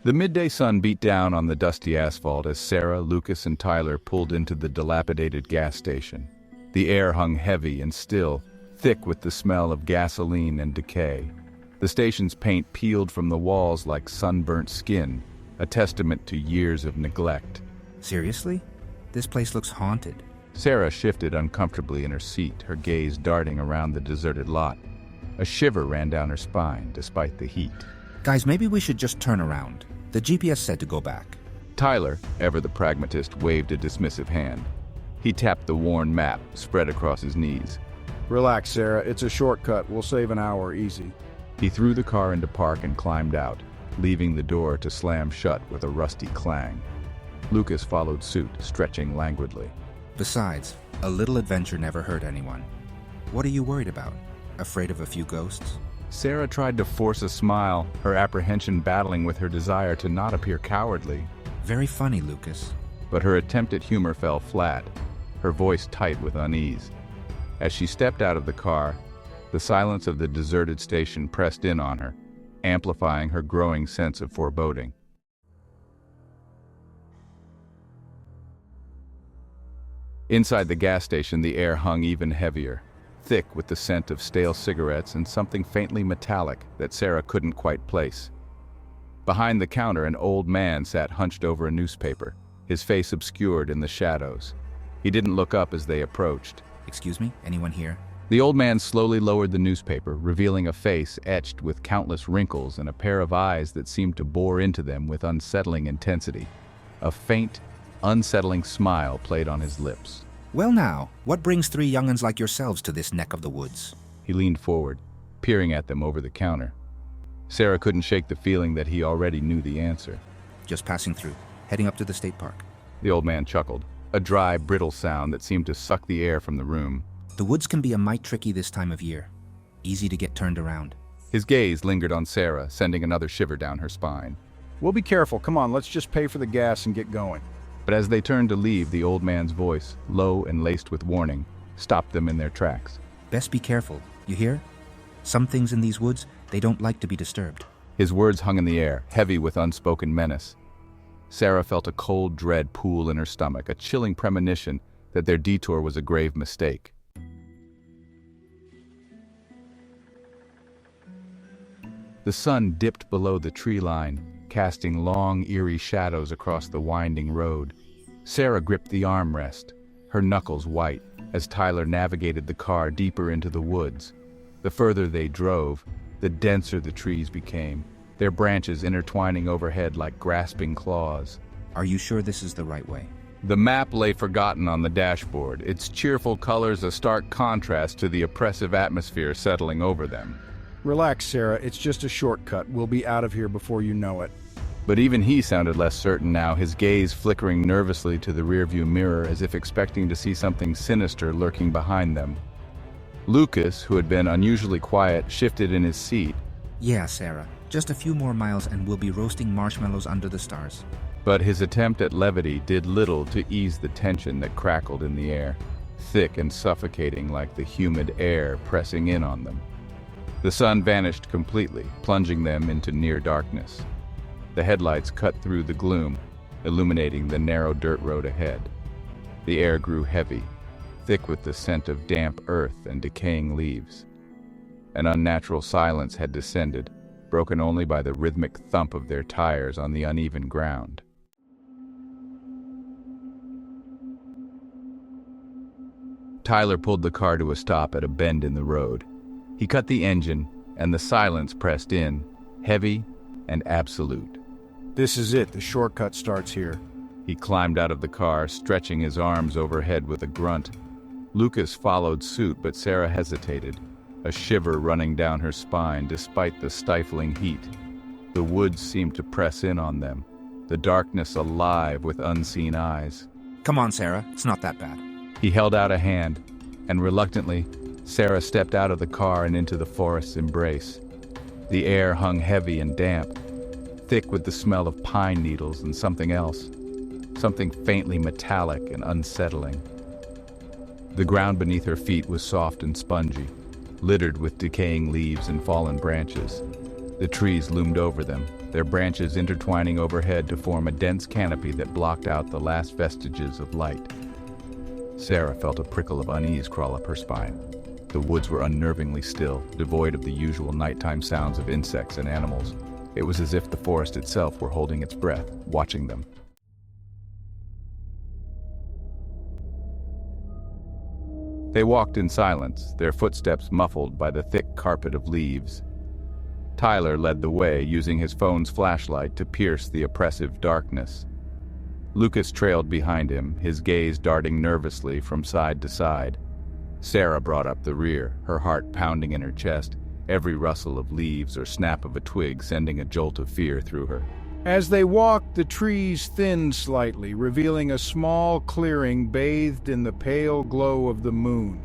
The midday sun beat down on the dusty asphalt as Sarah, Lucas, and Tyler pulled into the dilapidated gas station. The air hung heavy and still, thick with the smell of gasoline and decay. The station's paint peeled from the walls like sunburnt skin, a testament to years of neglect. Seriously? This place looks haunted. Sarah shifted uncomfortably in her seat, her gaze darting around the deserted lot. A shiver ran down her spine, despite the heat. Guys, maybe we should just turn around. The GPS said to go back. Tyler, ever the pragmatist, waved a dismissive hand. He tapped the worn map, spread across his knees. Relax, Sarah. It's a shortcut. We'll save an hour easy. He threw the car into park and climbed out, leaving the door to slam shut with a rusty clang. Lucas followed suit, stretching languidly. Besides, a little adventure never hurt anyone. What are you worried about? Afraid of a few ghosts? Sarah tried to force a smile, her apprehension battling with her desire to not appear cowardly. Very funny, Lucas. But her attempt at humor fell flat, her voice tight with unease. As she stepped out of the car, the silence of the deserted station pressed in on her, amplifying her growing sense of foreboding. Inside the gas station, the air hung even heavier, thick with the scent of stale cigarettes and something faintly metallic that Sarah couldn't quite place. Behind the counter, an old man sat hunched over a newspaper, his face obscured in the shadows. He didn't look up as they approached. Excuse me, anyone here? The old man slowly lowered the newspaper, revealing a face etched with countless wrinkles and a pair of eyes that seemed to bore into them with unsettling intensity. A faint, unsettling smile played on his lips. Well now, what brings three young'uns like yourselves to this neck of the woods? He leaned forward, peering at them over the counter. Sarah couldn't shake the feeling that he already knew the answer. Just passing through, heading up to the state park. The old man chuckled, a dry, brittle sound that seemed to suck the air from the room. The woods can be a mite tricky this time of year. Easy to get turned around. His gaze lingered on Sarah, sending another shiver down her spine. We'll be careful. Come on, let's just pay for the gas and get going. But as they turned to leave, the old man's voice, low and laced with warning, stopped them in their tracks. Best be careful, you hear? Some things in these woods, they don't like to be disturbed. His words hung in the air, heavy with unspoken menace. Sarah felt a cold dread pool in her stomach, a chilling premonition that their detour was a grave mistake. The sun dipped below the tree line, casting long, eerie shadows across the winding road. Sarah gripped the armrest, her knuckles white, as Tyler navigated the car deeper into the woods. The further they drove, the denser the trees became, their branches intertwining overhead like grasping claws. Are you sure this is the right way? The map lay forgotten on the dashboard, its cheerful colors a stark contrast to the oppressive atmosphere settling over them. Relax, Sarah. It's just a shortcut. We'll be out of here before you know it. But even he sounded less certain now, his gaze flickering nervously to the rearview mirror as if expecting to see something sinister lurking behind them. Lucas, who had been unusually quiet, shifted in his seat. Yeah, Sarah. Just a few more miles and we'll be roasting marshmallows under the stars. But his attempt at levity did little to ease the tension that crackled in the air, thick and suffocating like the humid air pressing in on them. The sun vanished completely, plunging them into near darkness. The headlights cut through the gloom, illuminating the narrow dirt road ahead. The air grew heavy, thick with the scent of damp earth and decaying leaves. An unnatural silence had descended, broken only by the rhythmic thump of their tires on the uneven ground. Tyler pulled the car to a stop at a bend in the road. He cut the engine, and the silence pressed in, heavy and absolute. This is it. The shortcut starts here. He climbed out of the car, stretching his arms overhead with a grunt. Lucas followed suit, but Sarah hesitated, a shiver running down her spine despite the stifling heat. The woods seemed to press in on them, the darkness alive with unseen eyes. Come on, Sarah. It's not that bad. He held out a hand, and reluctantly, Sarah stepped out of the car and into the forest's embrace. The air hung heavy and damp, thick with the smell of pine needles and something else, something faintly metallic and unsettling. The ground beneath her feet was soft and spongy, littered with decaying leaves and fallen branches. The trees loomed over them, their branches intertwining overhead to form a dense canopy that blocked out the last vestiges of light. Sarah felt a prickle of unease crawl up her spine. The woods were unnervingly still, devoid of the usual nighttime sounds of insects and animals. It was as if the forest itself were holding its breath, watching them. They walked in silence, their footsteps muffled by the thick carpet of leaves. Tyler led the way, using his phone's flashlight to pierce the oppressive darkness. Lucas trailed behind him, his gaze darting nervously from side to side. Sarah brought up the rear, her heart pounding in her chest, every rustle of leaves or snap of a twig sending a jolt of fear through her. As they walked, the trees thinned slightly, revealing a small clearing bathed in the pale glow of the moon.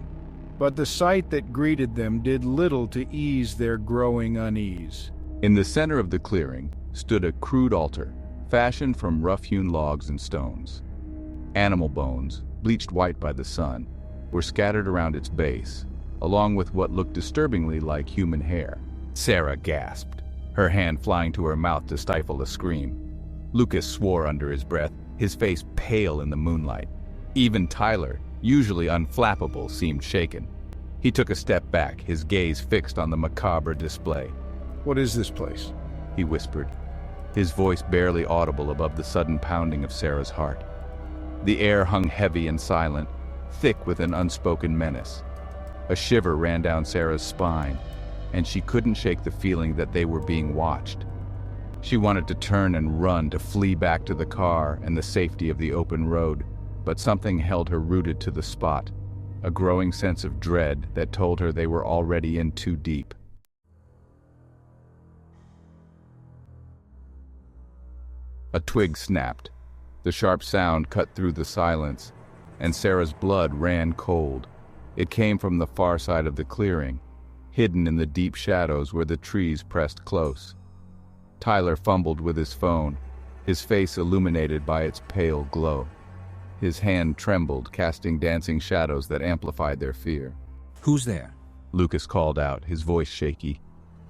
But the sight that greeted them did little to ease their growing unease. In the center of the clearing stood a crude altar, fashioned from rough-hewn logs and stones. Animal bones, bleached white by the sun, were scattered around its base, along with what looked disturbingly like human hair. Sarah gasped, her hand flying to her mouth to stifle a scream. Lucas swore under his breath, his face pale in the moonlight. Even Tyler, usually unflappable, seemed shaken. He took a step back, his gaze fixed on the macabre display. "What is this place?" he whispered, his voice barely audible above the sudden pounding of Sarah's heart. The air hung heavy and silent, thick with an unspoken menace. A shiver ran down Sarah's spine, and she couldn't shake the feeling that they were being watched. She wanted to turn and run, to flee back to the car and the safety of the open road, but something held her rooted to the spot, a growing sense of dread that told her they were already in too deep. A twig snapped. The sharp sound cut through the silence, and Sarah's blood ran cold. It came from the far side of the clearing, hidden in the deep shadows where the trees pressed close. Tyler fumbled with his phone, his face illuminated by its pale glow. His hand trembled, casting dancing shadows that amplified their fear. "Who's there?" Lucas called out, his voice shaky.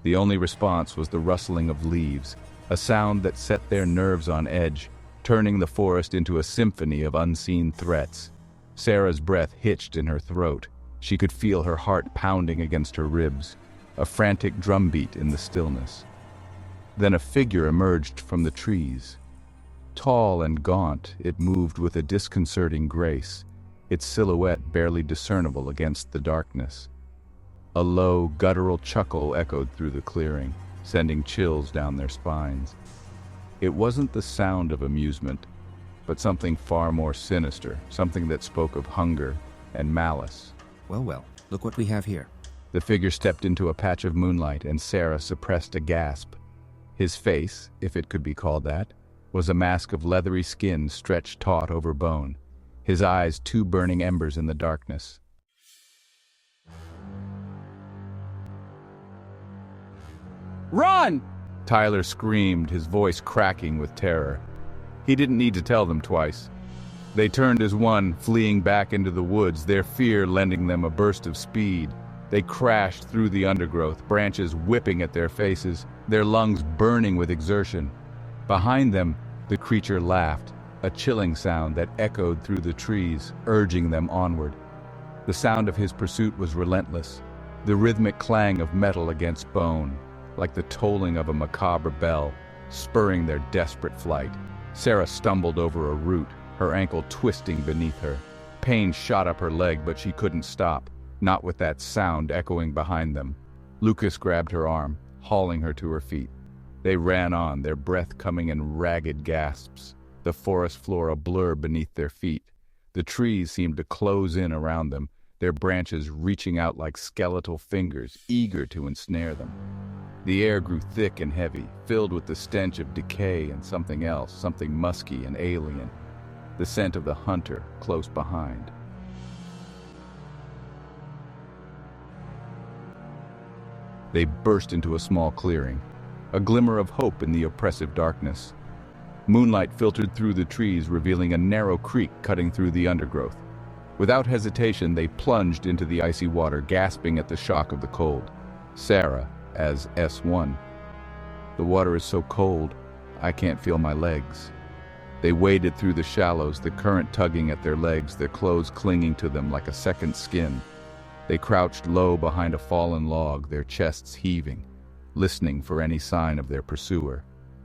The only response was the rustling of leaves, a sound that set their nerves on edge, turning the forest into a symphony of unseen threats. Sarah's breath hitched in her throat. She could feel her heart pounding against her ribs, a frantic drumbeat in the stillness. Then a figure emerged from the trees. Tall and gaunt, it moved with a disconcerting grace, its silhouette barely discernible against the darkness. A low, guttural chuckle echoed through the clearing, sending chills down their spines. It wasn't the sound of amusement, but something far more sinister, something that spoke of hunger and malice. Well, look what we have here." The figure stepped into a patch of moonlight, and Sarah suppressed a gasp. His face, if it could be called that, was a mask of leathery skin stretched taut over bone, his eyes two burning embers in the darkness. "Run!" Tyler screamed, his voice cracking with terror. He didn't need to tell them twice. They turned as one, fleeing back into the woods, their fear lending them a burst of speed. They crashed through the undergrowth, branches whipping at their faces, their lungs burning with exertion. Behind them, the creature laughed, a chilling sound that echoed through the trees, urging them onward. The sound of his pursuit was relentless, the rhythmic clang of metal against bone, like the tolling of a macabre bell, spurring their desperate flight. Sarah stumbled over a root, her ankle twisting beneath her. Pain shot up her leg, but she couldn't stop, not with that sound echoing behind them. Lucas grabbed her arm, hauling her to her feet. They ran on, their breath coming in ragged gasps, the forest floor a blur beneath their feet. The trees seemed to close in around them, their branches reaching out like skeletal fingers, eager to ensnare them. The air grew thick and heavy, filled with the stench of decay and something else, something musky and alien, the scent of the hunter close behind. They burst into a small clearing, a glimmer of hope in the oppressive darkness. Moonlight filtered through the trees, revealing a narrow creek cutting through the undergrowth. Without hesitation, they plunged into the icy water, gasping at the shock of the cold. Sarah, as S1, The water is so cold, I can't feel my legs." They waded through the shallows, the current tugging at their legs, their clothes clinging to them like a second skin. They crouched low behind a fallen log, their chests heaving, listening for any sign of their pursuer.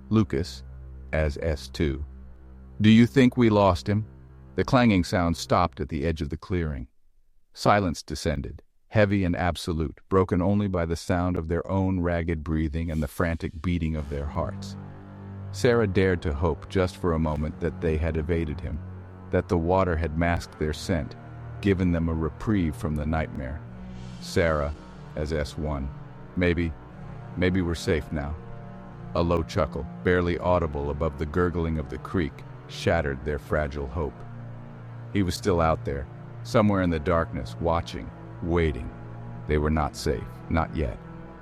Lucas, as S2. "Do you think we lost him?" The clanging sound stopped at the edge of the clearing. Silence descended, heavy and absolute, broken only by the sound of their own ragged breathing and the frantic beating of their hearts. Sarah dared to hope just for a moment that they had evaded him, that the water had masked their scent, given them a reprieve from the nightmare. Sarah, as S1. Maybe we're safe now." A low chuckle, barely audible above the gurgling of the creek, shattered their fragile hope. He was still out there, somewhere in the darkness, watching, waiting. They were not safe, not yet.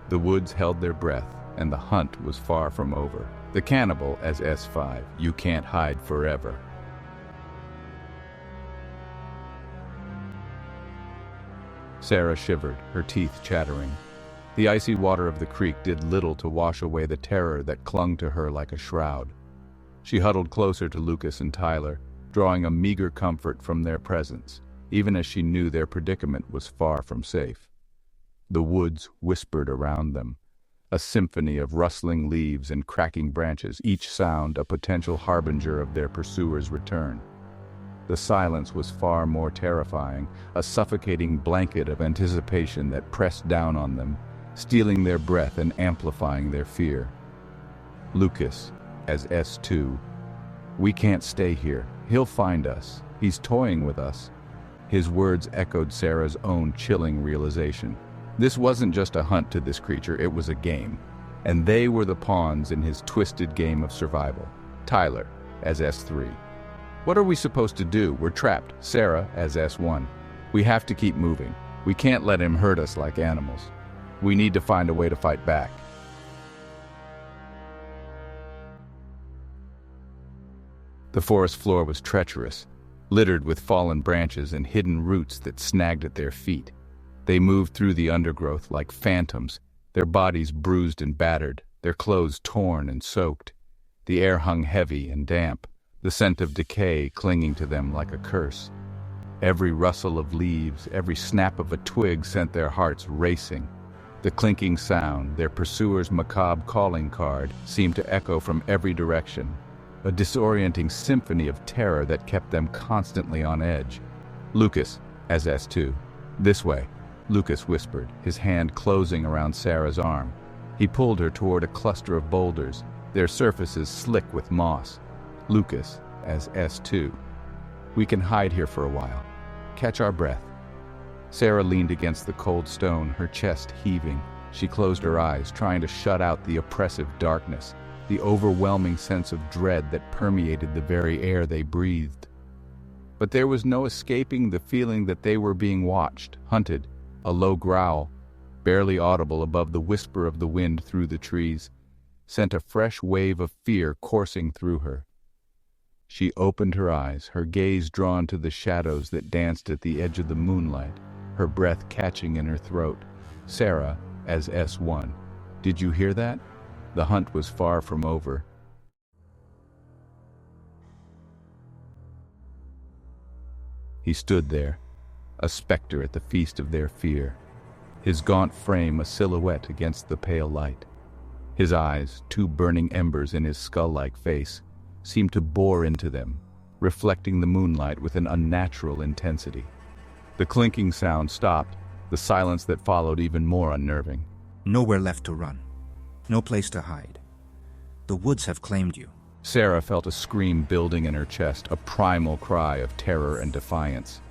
The woods held their breath, and the hunt was far from over. The cannibal, as S5, you can't hide forever. Sarah shivered, her teeth chattering. The icy water of the creek did little to wash away the terror that clung to her like a shroud. She huddled closer to Lucas and Tyler, drawing a meager comfort from their presence, even as she knew their predicament was far from safe. The woods whispered around them, a symphony of rustling leaves and cracking branches, each sound a potential harbinger of their pursuer's return. The silence was far more terrifying, a suffocating blanket of anticipation that pressed down on them, stealing their breath and amplifying their fear. Lucas, as S2. "We can't stay here. He'll find us. He's toying with us." His words echoed Sarah's own chilling realization. This wasn't just a hunt to this creature, it was a game. And they were the pawns in his twisted game of survival. Tyler, as S3. "What are we supposed to do? We're trapped." Sarah, as S1. "We have to keep moving. We can't let him hurt us like animals. We need to find a way to fight back." The forest floor was treacherous, littered with fallen branches and hidden roots that snagged at their feet. They moved through the undergrowth like phantoms, their bodies bruised and battered, their clothes torn and soaked. The air hung heavy and damp, the scent of decay clinging to them like a curse. Every rustle of leaves, every snap of a twig sent their hearts racing. The clinking sound, their pursuer's macabre calling card, seemed to echo from every direction, a disorienting symphony of terror that kept them constantly on edge. Lucas, as S2. "This way," Lucas whispered, his hand closing around Sarah's arm. He pulled her toward a cluster of boulders, their surfaces slick with moss. Lucas, as S2. "We can hide here for a while. Catch our breath." Sarah leaned against the cold stone, her chest heaving. She closed her eyes, trying to shut out the oppressive darkness, the overwhelming sense of dread that permeated the very air they breathed. But there was no escaping the feeling that they were being watched, hunted. A low growl, barely audible above the whisper of the wind through the trees, sent a fresh wave of fear coursing through her. She opened her eyes, her gaze drawn to the shadows that danced at the edge of the moonlight, her breath catching in her throat. Sarah, as S1. "Did you hear that?" The hunt was far from over. He stood there, a specter at the feast of their fear, his gaunt frame a silhouette against the pale light. His eyes, two burning embers in his skull-like face, seemed to bore into them, reflecting the moonlight with an unnatural intensity. The clinking sound stopped, the silence that followed even more unnerving. Nowhere left to run. No place to hide. The woods have claimed you. Sarah felt a scream building in her chest, a primal cry of terror and defiance.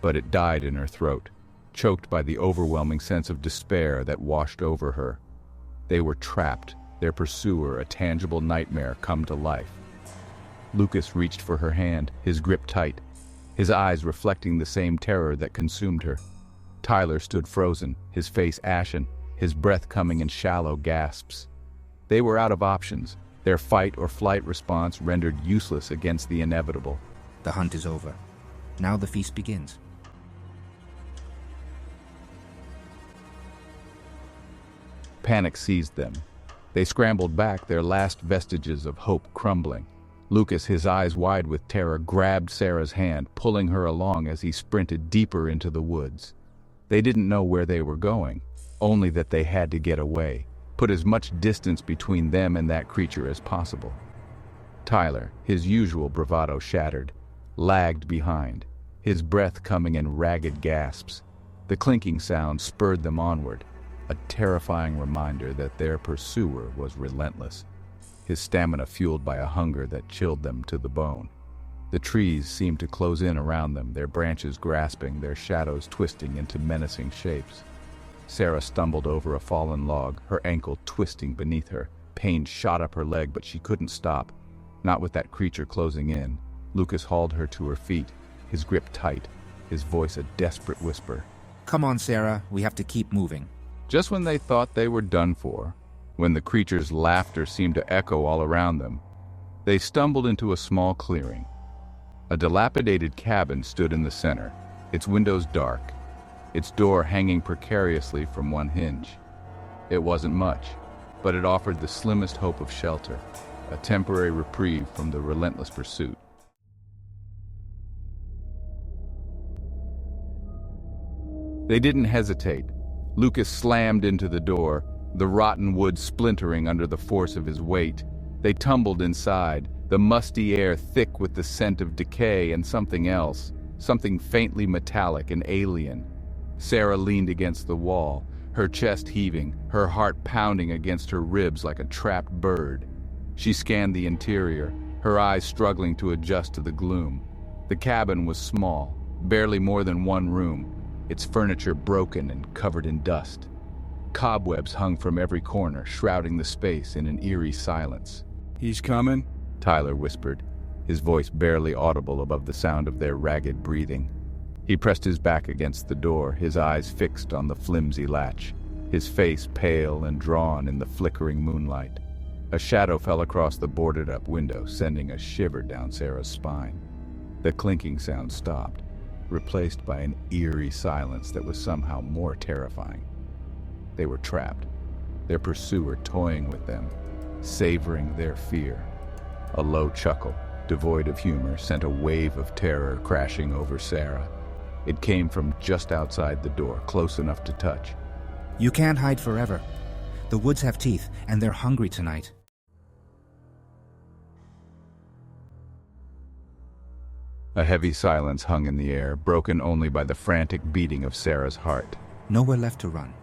But it died in her throat, choked by the overwhelming sense of despair that washed over her. They were trapped, their pursuer a tangible nightmare come to life. Lucas reached for her hand, his grip tight, his eyes reflecting the same terror that consumed her. Tyler stood frozen, his face ashen, his breath coming in shallow gasps. They were out of options, their fight or flight response rendered useless against the inevitable. The hunt is over. Now the feast begins. Panic seized them. They scrambled back, their last vestiges of hope crumbling. Lucas, his eyes wide with terror, grabbed Sarah's hand, pulling her along as he sprinted deeper into the woods. They didn't know where they were going, only that they had to get away, put as much distance between them and that creature as possible. Tyler, his usual bravado shattered, lagged behind, his breath coming in ragged gasps. The clinking sound spurred them onward, a terrifying reminder that their pursuer was relentless, his stamina fueled by a hunger that chilled them to the bone. The trees seemed to close in around them, their branches grasping, their shadows twisting into menacing shapes. Sarah stumbled over a fallen log, her ankle twisting beneath her. Pain shot up her leg, but she couldn't stop, not with that creature closing in. Lucas hauled her to her feet, his grip tight, his voice a desperate whisper. Come on, Sarah, we have to keep moving. Just when they thought they were done for, when the creature's laughter seemed to echo all around them, they stumbled into a small clearing. A dilapidated cabin stood in the center, its windows dark, its door hanging precariously from one hinge. It wasn't much, but it offered the slimmest hope of shelter, a temporary reprieve from the relentless pursuit. They didn't hesitate. Lucas slammed into the door, the rotten wood splintering under the force of his weight. They tumbled inside, the musty air thick with the scent of decay and something else, something faintly metallic and alien. Sarah leaned against the wall, her chest heaving, her heart pounding against her ribs like a trapped bird. She scanned the interior, her eyes struggling to adjust to the gloom. The cabin was small, barely more than one room, its furniture broken and covered in dust. Cobwebs hung from every corner, shrouding the space in an eerie silence. He's coming? Tyler whispered, his voice barely audible above the sound of their ragged breathing. He pressed his back against the door, his eyes fixed on the flimsy latch, his face pale and drawn in the flickering moonlight. A shadow fell across the boarded-up window, sending a shiver down Sarah's spine. The clinking sound stopped, replaced by an eerie silence that was somehow more terrifying. They were trapped, their pursuer toying with them, savoring their fear. A low chuckle, devoid of humor, sent a wave of terror crashing over Sarah. It came from just outside the door, close enough to touch. You can't hide forever. The woods have teeth, and they're hungry tonight. A heavy silence hung in the air, broken only by the frantic beating of Sarah's heart. Nowhere left to run.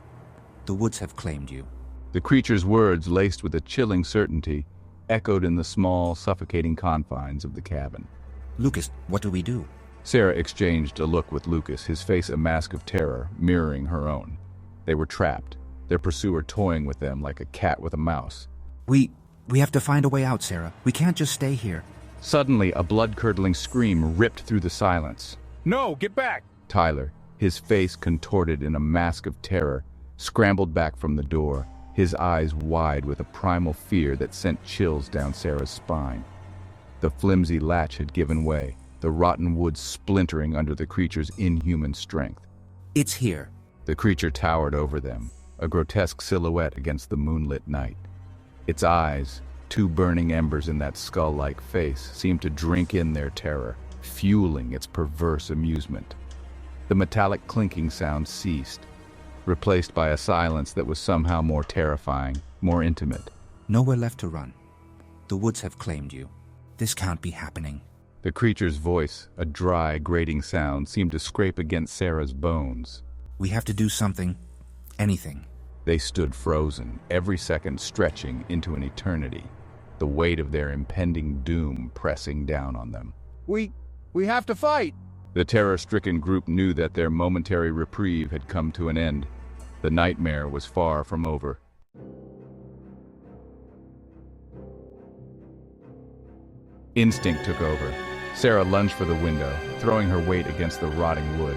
The woods have claimed you. The creature's words, laced with a chilling certainty, echoed in the small, suffocating confines of the cabin. Lucas, what do we do? Sarah exchanged a look with Lucas, his face a mask of terror, mirroring her own. They were trapped, their pursuer toying with them like a cat with a mouse. We have to find a way out, Sarah. We can't just stay here. Suddenly, a blood-curdling scream ripped through the silence. No, get back! Tyler, his face contorted in a mask of terror, scrambled back from the door, his eyes wide with a primal fear that sent chills down Sarah's spine. The flimsy latch had given way, the rotten wood splintering under the creature's inhuman strength. It's here. The creature towered over them, a grotesque silhouette against the moonlit night. Its eyes, two burning embers in that skull-like face, seemed to drink in their terror, fueling its perverse amusement. The metallic clinking sound ceased, replaced by a silence that was somehow more terrifying, more intimate. Nowhere left to run. The woods have claimed you. This can't be happening. The creature's voice, a dry, grating sound, seemed to scrape against Sarah's bones. We have to do something. Anything. They stood frozen, every second stretching into an eternity, the weight of their impending doom pressing down on them. We have to fight! The terror-stricken group knew that their momentary reprieve had come to an end. The nightmare was far from over. Instinct took over. Sarah lunged for the window, throwing her weight against the rotting wood.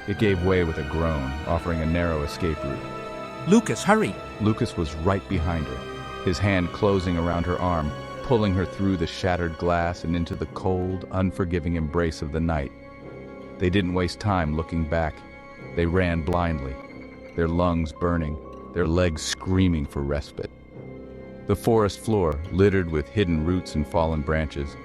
It gave way with a groan, offering a narrow escape route. Lucas, hurry! Lucas was right behind her, his hand closing around her arm, pulling her through the shattered glass and into the cold, unforgiving embrace of the night. They didn't waste time looking back. They ran blindly, their lungs burning, their legs screaming for respite. The forest floor, littered with hidden roots and fallen branches,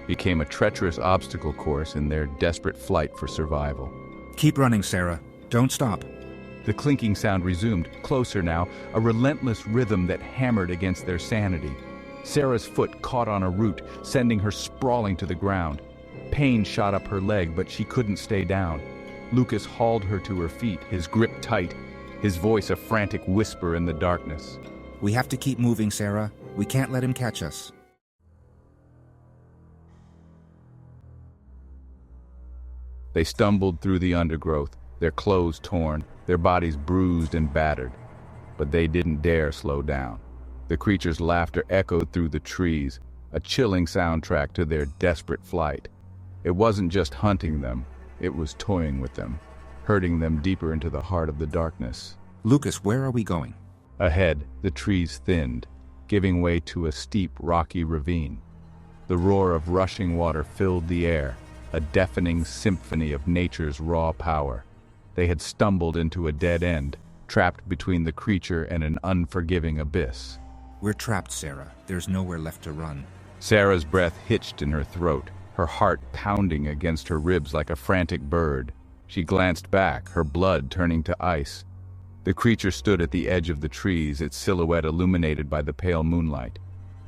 became a treacherous obstacle course in their desperate flight for survival. Keep running, Sarah. Don't stop. The clinking sound resumed, closer now, a relentless rhythm that hammered against their sanity. Sarah's foot caught on a root, sending her sprawling to the ground. Pain shot up her leg, but she couldn't stay down. Lucas hauled her to her feet, his grip tight, his voice a frantic whisper in the darkness. We have to keep moving, Sarah. We can't let him catch us. They stumbled through the undergrowth, their clothes torn, their bodies bruised and battered. But they didn't dare slow down. The creature's laughter echoed through the trees, a chilling soundtrack to their desperate flight. It wasn't just hunting them, it was toying with them, herding them deeper into the heart of the darkness. Lucas, where are we going? Ahead, the trees thinned, giving way to a steep, rocky ravine. The roar of rushing water filled the air, a deafening symphony of nature's raw power. They had stumbled into a dead end, trapped between the creature and an unforgiving abyss. We're trapped, Sarah. There's nowhere left to run. Sarah's breath hitched in her throat, her heart pounding against her ribs like a frantic bird. She glanced back, her blood turning to ice. The creature stood at the edge of the trees, its silhouette illuminated by the pale moonlight.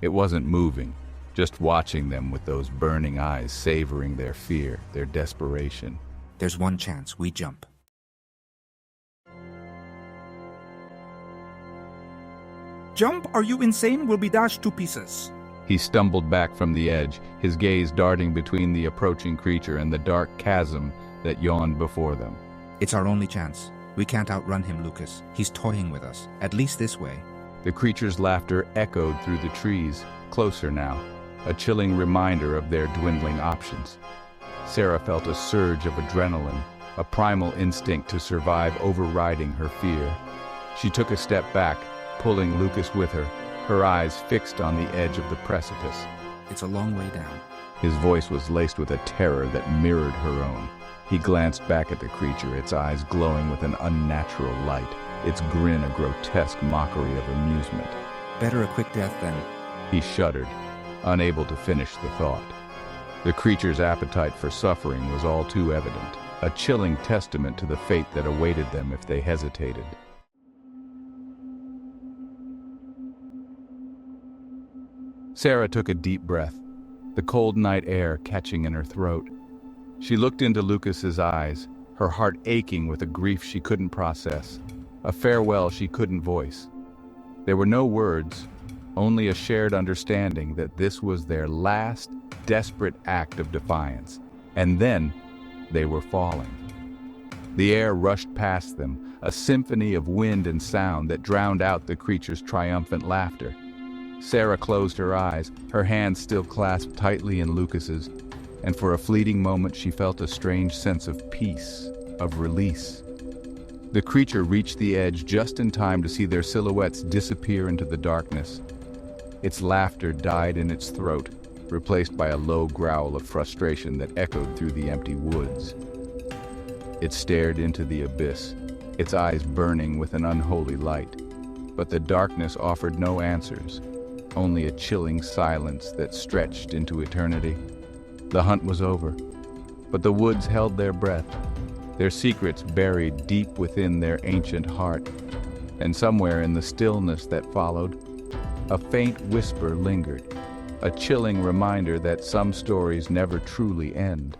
It wasn't moving, just watching them with those burning eyes, savoring their fear, their desperation. There's one chance. We jump. Jump? Are you insane? We'll be dashed to pieces. He stumbled back from the edge, his gaze darting between the approaching creature and the dark chasm that yawned before them. It's our only chance. We can't outrun him, Lucas. He's toying with us, at least this way. The creature's laughter echoed through the trees, closer now, a chilling reminder of their dwindling options. Sarah felt a surge of adrenaline, a primal instinct to survive overriding her fear. She took a step back, pulling Lucas with her, her eyes fixed on the edge of the precipice. It's a long way down. His voice was laced with a terror that mirrored her own. He glanced back at the creature, its eyes glowing with an unnatural light, its grin a grotesque mockery of amusement. Better a quick death than... He shuddered, unable to finish the thought. The creature's appetite for suffering was all too evident, a chilling testament to the fate that awaited them if they hesitated. Sarah took a deep breath, the cold night air catching in her throat. She looked into Lucas's eyes, her heart aching with a grief she couldn't process, a farewell she couldn't voice. There were no words, only a shared understanding that this was their last, desperate act of defiance. And then, they were falling. The air rushed past them, a symphony of wind and sound that drowned out the creature's triumphant laughter. Sarah closed her eyes, her hands still clasped tightly in Lucas's, and for a fleeting moment she felt a strange sense of peace, of release. The creature reached the edge just in time to see their silhouettes disappear into the darkness. Its laughter died in its throat, replaced by a low growl of frustration that echoed through the empty woods. It stared into the abyss, its eyes burning with an unholy light. But the darkness offered no answers, only a chilling silence that stretched into eternity. The hunt was over, but the woods held their breath, their secrets buried deep within their ancient heart. And somewhere in the stillness that followed, a faint whisper lingered, a chilling reminder that some stories never truly end.